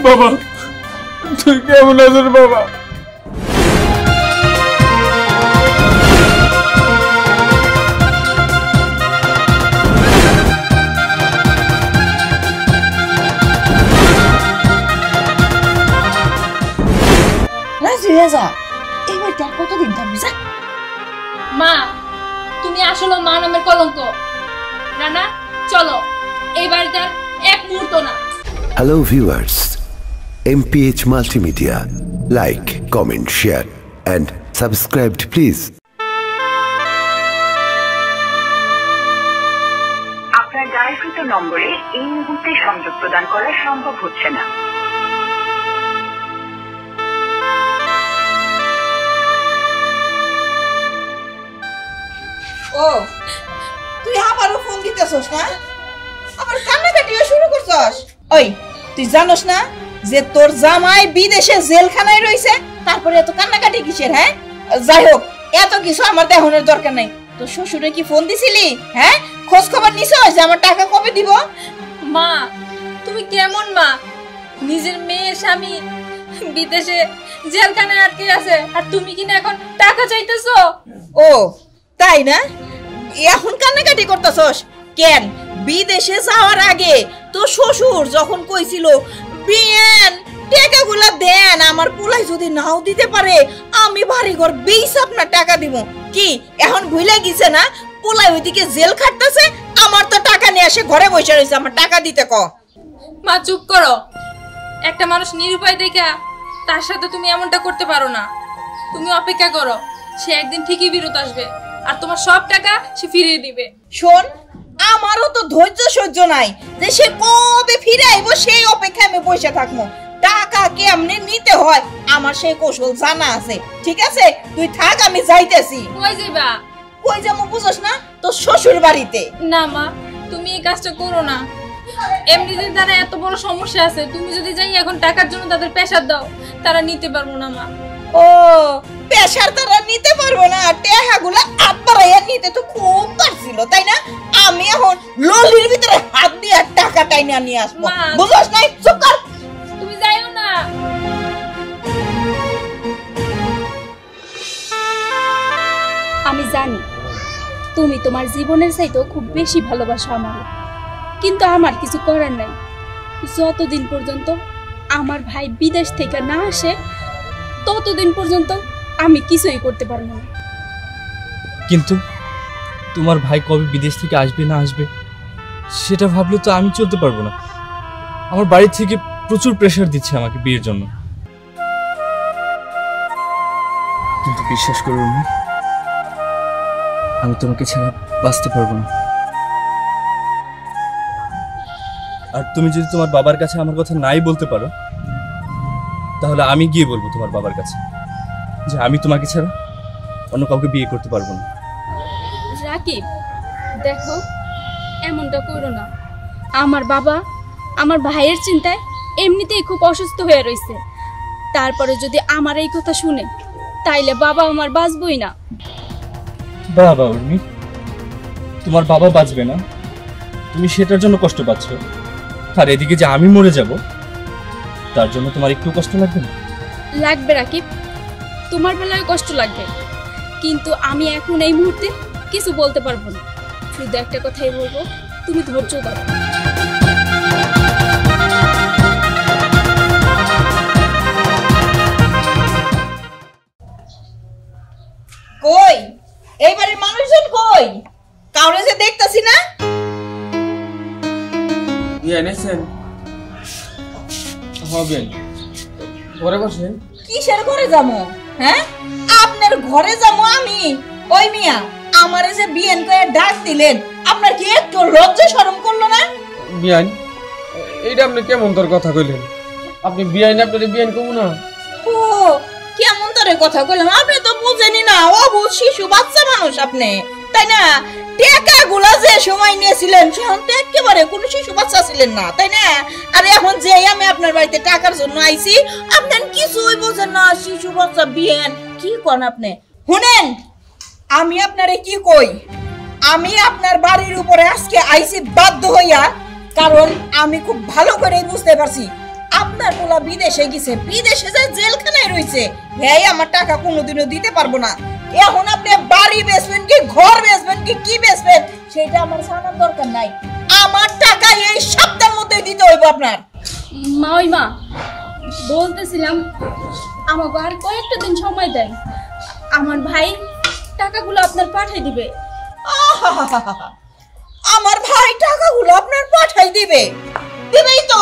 বাবা তুই কেমন আছিস বাবা? কতদিন থাকবি? মা তুমি আসলে মা নামের কলঙ্ক। রানা চলো, এই বাড়িতে এক মুহূর্ত না। Hello viewers, MPH Multimedia, like, comment, share and subscribe please. আপনার ডায়ালকৃত নম্বরে এই মুহূর্তে সংযোগ প্রদান করা সম্ভব হচ্ছে না। ও তুই আবারও ফোন দিতেছস না? আবার কান্নাকাটিও শুরু করছস? ওই তুই জানোস না যে তোর জামাই বিদেশে জেলখানায় রইছে, তারপরে এত কান্নাকাটি কিসের? হ্যাঁ যাই হোক, এত কিছু আমার দেখানোর দরকার নাই। তোর শ্বশুরে কি ফোন দিছিলি? হ্যাঁ খোঁজ খবর নিছস যে আমার টাকা কবে দিব? মা তুমি কেমন মা? নিজের মেয়ের স্বামী বিদেশে জেলখানায় আটকে আছে আর তুমি কিনা এখন টাকা চাইতেছো? ও তাই না? এখন কান্নাকাটি করতেছস কেন? বিদেশে যাওয়ার আগে তো শ্বশুর যখন কইছিল বিয়েন টাকাগুলা দেন, আমার পোলাই যদি নাও দিতে পারে আমি বাড়ি ঘর বেইছ আপনার টাকা দিব, কি এখন ভুলে গেছে না? পোলাই ওইদিকে জেল খাটতেছে, আমার তো টাকা নিয়ে এসে ঘরে বসে রয়েছে, আমার টাকা দিতে ক। মা চুপ করো। একটা মানুষ নিরুপায় দেখা তার সাথে তুমি এমনটা করতে পারো না। তুমি অপেক্ষা করো, সে একদিন ঠিকই বিরত আসবে আর তোমার সব টাকা সে ফিরিয়ে দিবে। শোন, আমারও তো ধৈর্য সহ্য নাই যে সে কবে ফিরে আইবো সেই অপেক্ষায় আমি বসে থাকবো। টাকা কেমনে নিতে হয় আমার সেই কৌশল জানা আছে। ঠিক আছে তুই থাক, আমি যাইতেছি। কই যাইবা? কই যাবো বুঝছ না? তোর শ্বশুর বাড়িতে। না মা তুমি এই কাজটা করো না। এমনিদের দ্বারা এত বড় সমস্যা আছে, তুমি যদি যাই এখন টাকার জন্য তাদের প্রেসার দাও, তারা নিতে পারবো না মা। ও প্রেসার তারা নিতে পারবো না? টাকাগুলো আব্বারাইয়া নিতে তো খুব পারছিল তাই না? আমি এখন ললির ভিতরে হাত দিয়ে টাকা টাইনা নিয়ে আসবো, বুঝছ না? চুপ কর, তুমি যাইও না। আমি জানি তুমি তোমার জীবনের চাইতেও খুব বেশি ভালোবাসো আমার, কিন্তু আমার কিছু করার নাই। যতদিন পর্যন্ত আমার ভাই বিদেশ থেকে না আসে ততদিন পর্যন্ত আমি কিছুই করতে পারবো না। কিন্তু তোমার ভাই কবে বিদেশ থেকে আসবে না আসবে সেটা ভাবলে তো আমি চলতে পারবো না। আমার বাড়ি থেকে প্রচুর প্রেসার দিচ্ছে আমাকে বিয়ের জন্য। কিন্তু বিশ্বাস করো আমি তোমাকে ছাড়া বাঁচতে পারবো না। আর তুমি যদি তোমার বাবার কাছে আমার কথা নাই বলতে পারো তাহলে আমি গিয়ে বলবো তোমার বাবার কাছে যে আমি তোমাকে ছাড়া অন্য কাউকে বিয়ে করতে পারবো না। রাকিব দেখো, এমনটা করো না। আমার বাবা আমার ভাইয়ের চিন্তায় এমনিতেই খুব অসুস্থ হয়ে রয়েছে, তারপরে যদি আমার এই কথা শুনে তাইলে বাবা আমার বাঁচবই না। বাবা উর্মি, তোমার বাবা বাঁচবে না, তুমি সেটার জন্য কষ্ট পাচ্ছ, আর এদিকে যে আমি মরে যাব তার জন্য তোমার একটু কষ্ট লাগবে না? লাগবে রাকিব, তোমার বেলায় কষ্ট লাগবে, কিন্তু আমি এখন এই মুহূর্তে কিছু বলতে পারবো না। শুধু একটা কথাই বলবো, তুমি ধৈর্য ধরো। কই এইবারে মানুষজন কই? কাউরে যে দেখতাছি না। এনেছেন হবেন ঘরে বসেন। কিসের ঘরে যাবো? হ্যাঁ আপনার ঘরে যাবো আমি? ওই মিয়া আমারে যে বিয়েন করে ডাক দিলেন, আপনার কি একটু লজ্জা শরম করলো না? বিয়ান এইটা আপনি কেমন তোর কথা কইলেন? আপনি বিয়ান আপনারে বিয়ান কমু না? ও কেমন তোরে কথা কইলাম? আপনি তো বুঝেনি না, ও বহুত শিশু বাচ্চা মানুষ আপনি, তাই না? টাকাগুলা যে সময় নিয়েছিলেন তখন তো একেবারে কোনো শিশু বাচ্চা ছিলেন না, তাই না? আর এখন যে আমি আপনার বাড়িতে টাকার জন্য আইছি, আপনি কিছুই বুঝেন না। শিশু বাচ্চা বিয়েন কি কোন আপনি? শুনেন আমি আপনারে কি কই, আমি আপনার বাড়ির উপরে আজকে আইছি বাধ্য হইয়া, কারণ আমি খুব ভালো করে বুঝতে পারছি আপনার পোলা বিদেশে গেছে, বিদেশে যায় জেলখানায় রইছে, হ্যাঁ আমার টাকা কোনোদিনও দিতে পারবো না। এখন আপনি বাড়ি বেচবেন কি ঘর বেচবেন কি বেচবেন সেটা আমার জানার দরকার নাই। আমার টাকা এই সপ্তাহের মধ্যে দিতে হইব আপনার। মা ওই মা বলতেছিলাম আমাকে আর কয়েকটা দিন সময় দেন, আমার ভাই টাকাগুলো আপনার পাঠিয়ে দিবে। আহাহাহাহা, আমার ভাই টাকাগুলো আপনার পাঠাই দিবে? দিবেই তো,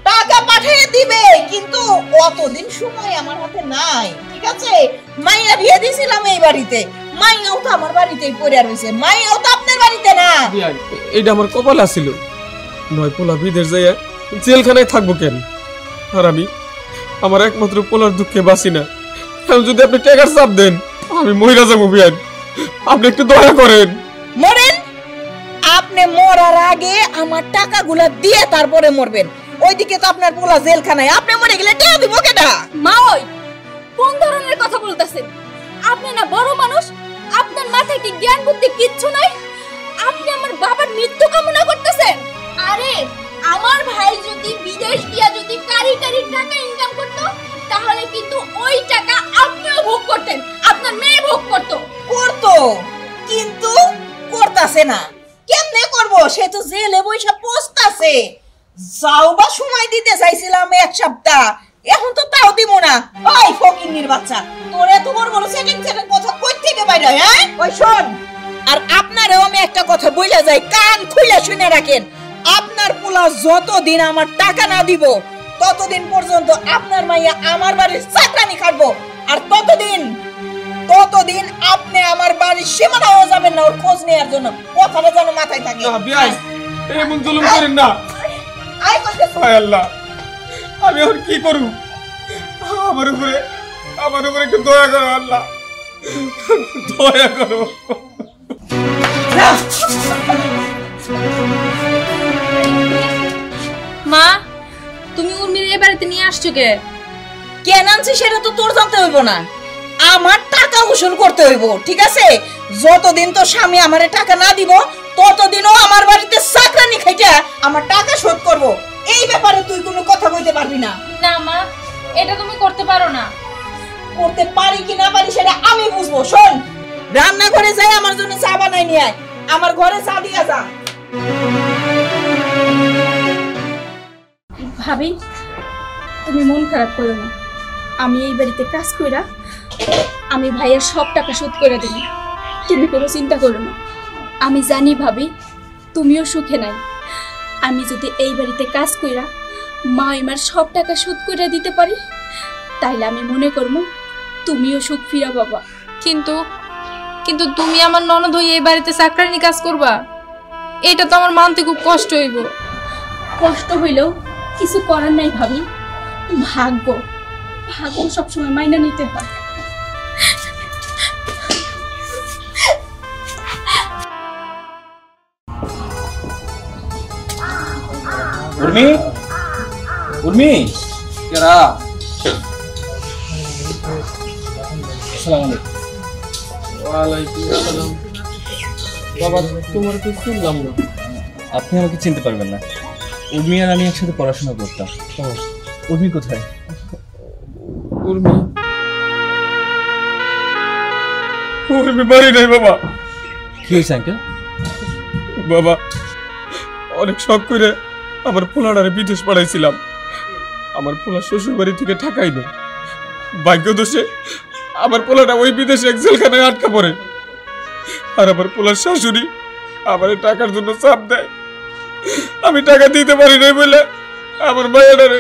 টাকা পাঠিয়ে দিবে, কিন্তু অতদিন সময় আমার হাতে নাই। ঠিক আছে, মাইয়া বিয়ে দিছিলাম এই বাড়িতে, মাইয়াও তো আমার বাড়িতেই পড়ে রয়েছে, মাইয়াও তো আপনার বাড়িতে না। বিয়াই এইটা আমার কপাল আছিল, নয় পোলা বিদেশ যাইয়া জেলখানায় থাকবো কেন? আর আমি আমার একমাত্র পোলার দুঃখে বাঁচি না। এখন যদি আপনি টাকার চাপ দেন আমি মহিলা যাবো। বিয়াই আপনি একটু দয়া করেন। মরেন, আপনি মরার আগে আমার টাকাগুলো দিয়ে তারপরে মরবেন। ওইদিকে তো আপনার পোলা জেলখানায়, আপনি মরে গেলে টাকা দিব কেডা? মা ওই কোন ধরনের কথা বলতেছেন? আপনি না বড় মানুষ, আপনার মাথায় কি জ্ঞান বুদ্ধি কিচ্ছু নাই? আপনি আমার বাবার মৃত্যু কামনা করতেছেন? আরে আমার ভাই যদি বিদেশ গিয়া যদি কারি কারি টাকা ইনকাম করতো তাহলে কিন্তু ওই টাকা আপনিও ভোগ করতেন, আপনার মেয়ে ভোগ করতো। করতো, কিন্তু করতাছে না। কেমনে করবো? সে তো জেলে বইসা পোস্তাছে। যাও বা সময় দিতে চাইছিলাম এক সপ্তাহ, এখন তো তাও দিব না। ওই ফকিন্নির বাচ্চা, তোর এত বড় বড় সেটিং কথা কই থেকে বাইরে? হ্যাঁ ওই শোন, আর আপনারও আমি একটা কথা বইলা যাই, কান খুলে শুনে রাখেন। আপনার পোলা যতদিন আমার টাকা না দিব ততদিন পর্যন্ত আপনার মাইয়া আমার বাড়ির চাকরানি খাটবো, আর ততদিন আপনি আমার বাড়ির সীমানাও যাবেন না ওর খোঁজ নেওয়ার জন্য। কথাটা যেন মাথায় থাকে। না বিয়াই এমন জুলুম করেন না। আয় কইতেছ, হায় আল্লাহ, আমি এখন কি করব? আমার উপরে একটু দয়া করো আল্লাহ, দয়া করো। মা তুমি উর্মির এই বাড়িতে নিয়ে আসছো কে? কেন আনছি সেটা তো তোর জানতে হইব না, আমার টাকা উসুল করতে হইব। ঠিক আছে, যতদিন তো স্বামী আমারে টাকা না দিব ততদিনও আমার বাড়িতে চাকরানি খাইটা আমার টাকা শোধ করব। এই ব্যাপারে তুই কোনো কথা কইতে পারবি না। না মা, এটা তুমি করতে পারো না। করতে পারি কি না পারি সেটা আমি বুঝবো। শোন, রান্নাঘরে যাই আমার জন্য চা বানাই নিয়ে আয়, আমার ঘরে চা দিয়া যা। ভাবি তুমি মন খারাপ করো না, আমি এই বাড়িতে কাজ কইরা আমি ভাইয়ের সব টাকা শোধ করে দেব, তুমি কোনো চিন্তা করো না। আমি জানি ভাবি তুমিও সুখে নাই, আমি যদি এই বাড়িতে কাজ কইরা মা আমার সব টাকা শোধ করে দিতে পারি তাইলে আমি মনে করবো তুমিও সুখ ফিরা বাবা। কিন্তু কিন্তু তুমি আমার ননদ হয়ে এই বাড়িতে চাকরানি কাজ করবা, এটা তো আমার মানতে খুব কষ্ট হইব। কষ্ট হইলেও কিছু করার নাই ভাবি, ভাগ্য ভাগ্য সবসময় মাইনা নিতে হয়। উর্মি, উর্মি, কেরা? আসসালামু আলাইকুম। ওয়ালাইকুম আসসালাম। বাবা তোমার তো শুনলাম না। আপনি আমাকে চিনতে পারবেন না, উর্মি আর আমি একসাথে পড়াশোনা করতাম। উর্মি কোথায়? উর্মি বাড়ি নাই বাবা। কি হয়েছে আঙ্কেল? বাবা অনেক শখ করে আমার পোলাটারে বিদেশ পাঠাইছিলাম, আমার পোলা শ্বশুর বাড়ি থেকে ঠাকাই নেই। ভাগ্য দোষে আমার পোলাটা ওই বিদেশে এক জেলখানায় আটকা পড়ে, আর আমার পোলার শাশুড়ি আমার টাকার জন্য চাপ দেয়। আমি টাকা দিতে পারি নাই বলে আমার মায়েরারে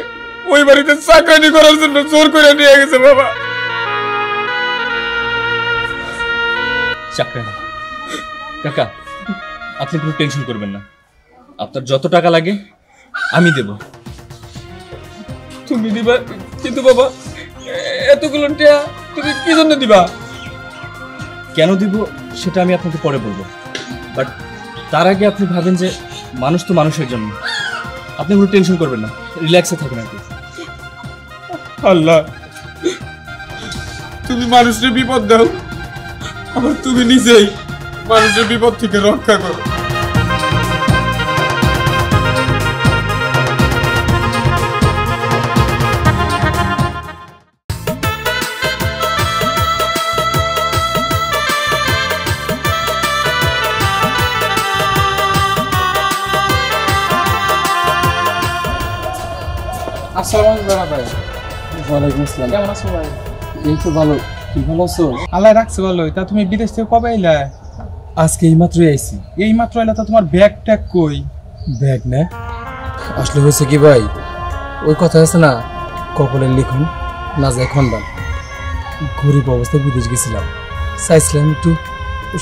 ওই বাড়িতে চাকরানি করার জন্য জোর করে নিয়ে গেছে বাবা। চাকরানি? কাকা আপনি কোনো টেনশন করবেন না, আপনার যত টাকা লাগে আমি দেব। তুমি দিবা? কিন্তু বাবা এতগুলো টাকা তুমি কি জন্য দিবা? কেন দিব সেটা আমি আপনাকে পরে বলবো, বাট তার আগে আপনি ভাবেন যে মানুষ তো মানুষের জন্য, আপনি কোনো টেনশন করবেন না, রিল্যাক্সে থাকেন আর কি। আল্লাহ তুমি মানুষের বিপদ দাও, আবার তুমি নিজেই মানুষের বিপদ থেকে রক্ষা করো। আসসালামু আলাইকুম রানা ভাই। ওয়ালাইকুম আসসালাম। কেমন আছো ভাই? এই তো ভালো, তুই ভালো আছো? আল্লাহ রাখছে ভালো। তা তুমি বিদেশ থেকে কবে আইলা? আজকে এই মাত্রই আইছি। এই মাত্র আইলা, তা তোমার ব্যাগ ট্যাগ কই? ব্যাগ না, আসলে হয়েছে কি ভাই, ওই কথা আছে না, কপালের লিখন না যায় খন্ডান। গরিব অবস্থায় বিদেশ গেছিলাম, চাইছিলাম একটু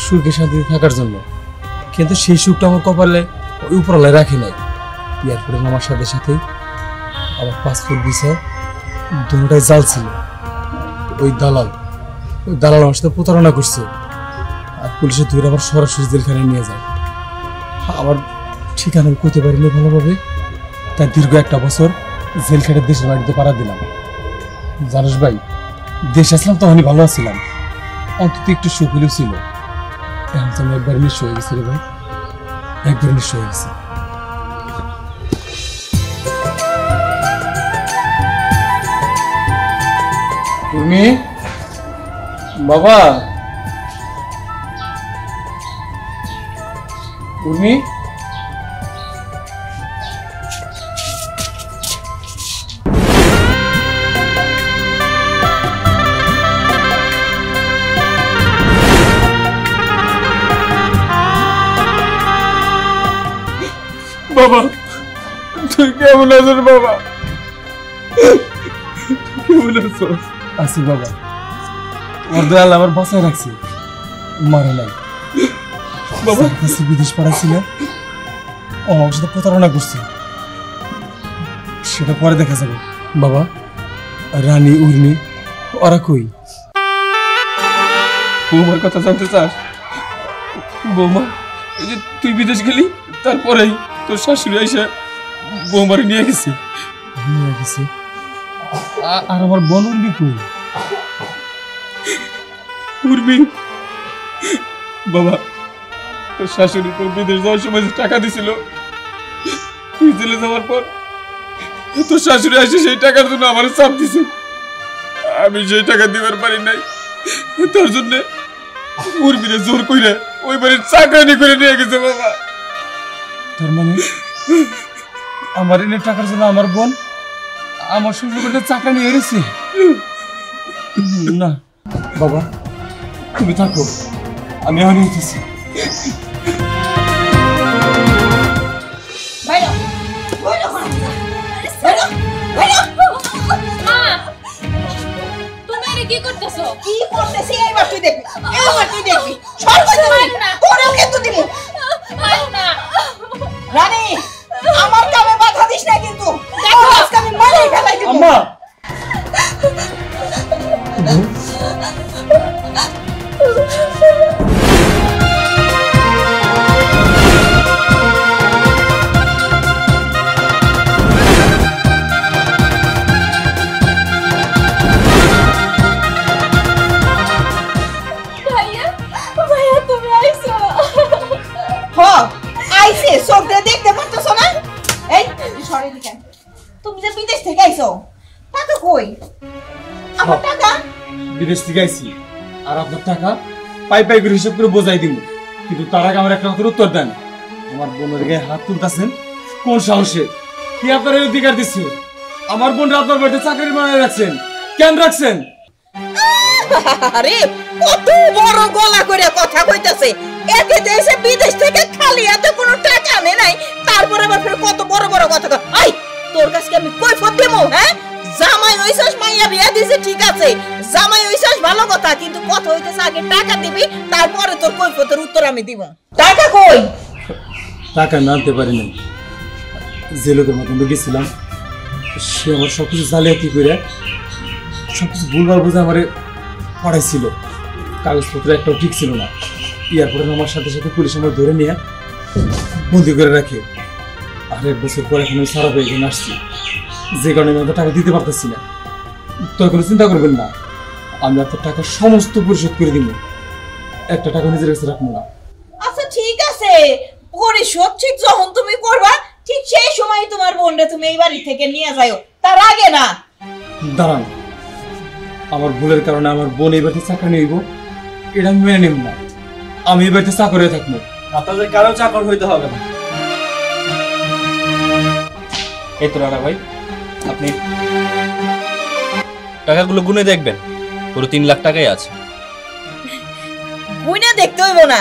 সুখে শান্তিতে থাকার জন্য, কিন্তু সেই সুখটা আমার কপালে ওই উপরালায় রাখি নাই। এয়ারপোর্টে নামার সাথে সাথেই আমার পাসপোর্ট ভিসা দুটোটাই জাল ছিল। ওই দালাল আমার সাথে প্রতারণা করছে, আর পুলিশে ধরে আবার সরাসরি জেলখানায় নিয়ে যায়। আমার ঠিকানা করতে পারিনি ভালোভাবে, তাই দীর্ঘ 1 বছর জেল খেটে দেশের বাড়িতে পাড়া দিলাম। জানিস ভাই, দেশ আসলাম তখনই ভালো আছিলাম, অন্তত একটু সুখ হলেও ছিল। এখন তো আমি একবার নিঃস্ব হয়ে গেছি রে ভাই, একবার নিঃস্ব হয়ে গেছি। উর্মি, বাবা, উর্মি, বাবা তুই কেমন আছিস বাবা? কেমন আছো? আছি বাবা, ওর দয়াল আবার বাঁচায় রাখছি, মারে নাই। বাবা কাছে বিদেশ পাঠাইছিল, ও আমার সাথে প্রতারণা করছে, সেটা পরে দেখা যাবে। বাবা, রানী উর্মি ওরা কই? বৌমার কথা জানতে চাস? বৌমা, এই যে তুই বিদেশ গেলি, তারপরেই তোর শাশুড়ি এসে বৌমারে নিয়ে গেছে। নিয়ে গেছে? আর আমার বোন উর্মি কই? উর্মি, বাবা তোর শাশুড়ি তোর বিদেশ যাওয়ার সময় যে টাকা দিছিল, তুই জেলে যাওয়ার পর তোর শাশুড়ি এসে সেই টাকার জন্য আমার চাপ দিছে। আমি সেই টাকা দিবার পারি নাই, তোর জন্য উর্মিরে জোর কইরা ওই বাড়ির চাকরানি করে নিয়ে গেছে। বাবা, তার মানে আমার এনে টাকার জন্য আমার বোন আমার শ্বশুরবাড়িতে চাকরা নিয়ে গেছে? না বাবা, তুমি থাকো, আমি এখন নিতেছি। তুমি এটা কি করতেছো? কি করতেছি এইবার তুই দেখবি, এইবার তুই দেখবি। সর্বদা তোরেও কিন্তু দিমু। না রানী, আমার কামে বাধা দিস না কিন্তু, দেখো আজকে আমি মারাই ফেলাই দিব। আম্মা, ভাইয়া, ভাইয়া তুমি আইছো? হ, আইছে, চোখ দিয়ে দেখতে পারতেছো না? এই সরে দিকে, তুমি যে বিদেশ থেকে আইছো, টাকা কই? আমার টাকা? বিদেশ থেকে আইছি, আর আপনার টাকা পাই পাই করে হিসাব করে বোঝাই দিব, কিন্তু তার আগে আমার একটা কথার উত্তর দেন। আমার বোনের গায়ে হাত তুলতেছেন কোন সাহসে? কি আপনার এই অধিকার দিচ্ছে? আমার বোন আপনার বাড়িতে চাকরি বানিয়ে রাখছেন, কেন রাখছেন? আরে কত বড় গলা করে কথা কইতাছে, একে দেশে বিদেশ থেকে খালি এত কোনো টাকা আনে নাই, তারপর আবার ফের কত বড় বড় কথা কয়। আই তোর কাছে আমি কই ফত দেমু? হ্যাঁ, জামাই হইছস, মাইয়া বিয়া দিছে, ঠিক আছে, জামাই হইছস ভালো কথা, কিন্তু কথা হইতেছে আগে টাকা দিবি, তারপরে তোর কৈফতের উত্তর আমি দিব। টাকা কই? টাকা না আনতে পারি নাই, যে লোকের মতন গেছিলাম, সে আমার সবকিছু জালিয়াতি করে সবকিছু ভুলভাল বুঝে আমারে পড়াইছিল, কাগজপত্র একটাও ঠিক ছিল না। এয়ারপোর্টে নামার সাথে সাথে পুলিশ আমার ধরে নিয়ে বন্দি করে রাখে। আর 1 বছর পর এখন আমি সারা পেয়ে এখানে আসছি, যে কারণে আমি অত টাকা দিতে পারতেছি না। তো কোনো চিন্তা করবেন না, আমি আপনার টাকা সমস্ত পরিশোধ করে দিব, একটা টাকা নিজের কাছে রাখবো না। আচ্ছা ঠিক আছে, পরিশোধ ঠিক যখন তুমি করবা, ঠিক সেই সময় তোমার বোনরে তুমি এই বাড়ি থেকে নিয়ে যাও, তার আগে না। দাঁড়ান, আমার ভুলের কারণে আমার বোন এই বাড়িতে চাকরি নিব, এটা আমি মেনে নেব না। আমি এই বাড়িতে চাকর হয়ে থাকবো, আপনাদের কারো চাকর হইতে হবে না। এই তো রানা ভাই, আপনি টাকাগুলো গুনে দেখবেন, পুরো 3 লাখ টাকাই আছে। গুইনা দেখতে হইব না,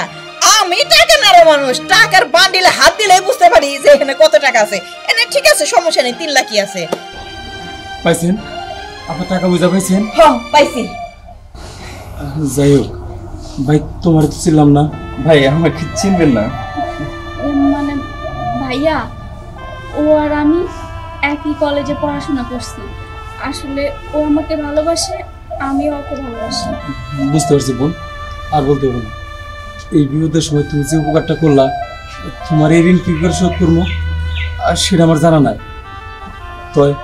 আমি টাকা নাড়ো মানুষ, টাকার বান্ডিলে হাত দিলে বুঝতে পারি যে এখানে কত টাকা আছে। এনে ঠিক আছে, সমস্যা নেই, 3 লাখই আছে। পাইছেন? আপনার টাকা বুঝা পাইছেন? হ্যাঁ পাইছি। যাই হোক ভাই, তোমার তো ছিলাম না। ভাই আমাকে চিনবেন না? মানে ভাইয়া, ও আর আমি একই কলেজে পড়াশোনা করছি। আসলে ও আমাকে ভালোবাসে, আমিও ওকে ভালোবাসি। বুঝতে পারছি বোন, আর বলতে হবে না। এই বিপদের সময় তুমি যে উপকারটা করলা, তোমার এই ঋণ কি করে শোধ করবো আর সেটা আমার জানা নাই। তয়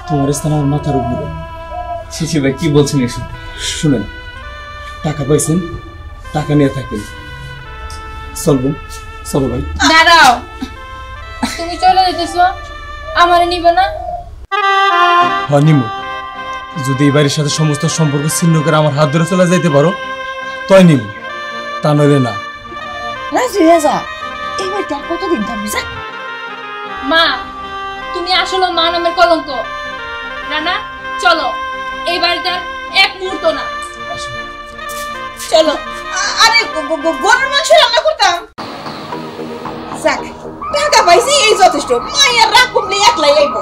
তোমার স্থান আমার মাথার উপরে। শিশি ভাই কি বলছেন এসব? শুনেন, টাকা পাইছেন, টাকা নিয়ে থাকেন। চলবেন, চলো ভাই। দাঁড়াও, তুমি চলে যেতেছো, আমারে নিবে না? হ্যাঁ নিমু। যদি এই বাড়ির সাথে সমস্ত সম্পর্ক ছিন্ন করে আমার হাত ধরে চলে যাইতে পারো, তয় নিমু, তা নইলে না। রাজি হয়ে যা, এই বাড়িতে আর কতদিন থাকবি? যা। মা, তুমি আসলে মা নামের কলঙ্ক। না চলো, এই বাড়িটা এক মুহূর্ত না। চলো। আরে গরুর মাংস রান্না করতাম। যাক, টাকা পাইছি এই যথেষ্ট, মায়ের রাগ করলে একলাই আইব।